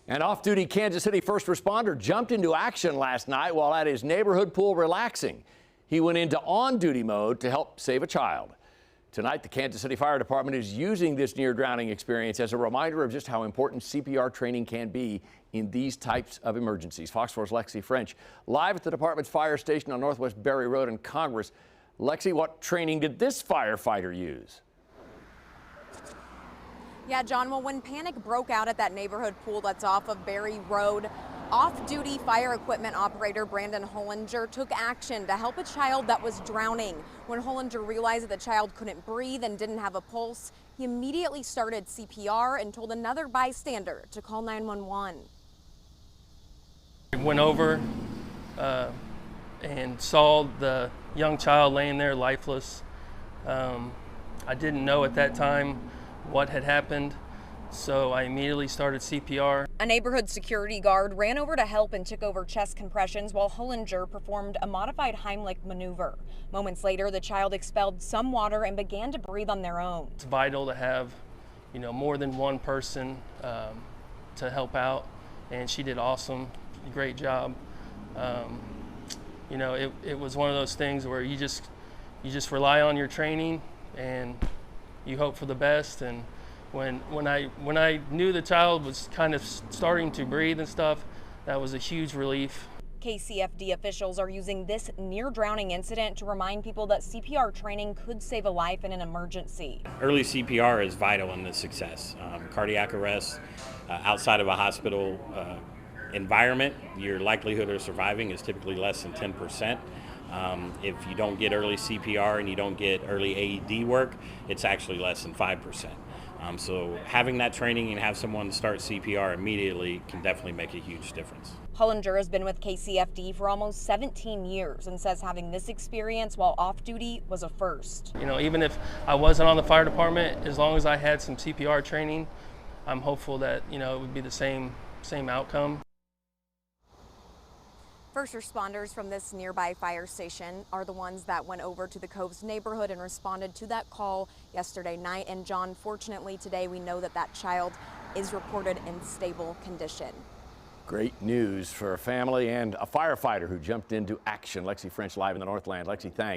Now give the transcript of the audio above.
An off-duty Kansas City first responder jumped into action last night while at his neighborhood pool relaxing. He went into on-duty mode to help save a child. Tonight, the Kansas City Fire Department is using this near-drowning experience as a reminder of just how important CPR training can be in these types of emergencies. Fox 4's Lexi French live at the department's fire station on Northwest Berry Road in Congress. Lexi, what training did this firefighter use? Yeah, John, well, when panic broke out at that neighborhood pool that's off of Berry Road, off-duty fire equipment operator Brandon Hollinger took action to help a child that was drowning. When Hollinger realized that the child couldn't breathe and didn't have a pulse, he immediately started CPR and told another bystander to call 911. I went over and saw the young child laying there lifeless. I didn't know at that time what had happened, so I immediately started CPR. A neighborhood security guard ran over to help and took over chest compressions while Hollinger performed a modified Heimlich maneuver. Moments later, the child expelled some water and began to breathe on their own. It's vital to have, more than one person to help out, and she did awesome, great job. It was one of those things where you just rely on your training and you hope for the best. And when I knew the child was kind of starting to breathe and stuff, that was a huge relief. KCFD officials are using this near-drowning incident to remind people that CPR training could save a life in an emergency. Early CPR is vital in this success. Cardiac arrest outside of a hospital environment, your likelihood of surviving is typically less than 10%. If you don't get early CPR and you don't get early AED work, it's actually less than 5%. So having that training and have someone start CPR immediately can definitely make a huge difference. Hollinger has been with KCFD for almost 17 years and says having this experience while off duty was a first. Even if I wasn't on the fire department, as long as I had some CPR training, I'm hopeful that, it would be the same outcome. First responders from this nearby fire station are the ones that went over to the Coves neighborhood and responded to that call yesterday night. And John, fortunately today we know that that child is reported in stable condition. Great news for a family and a firefighter who jumped into action. Lexi French live in the Northland. Lexi, thanks.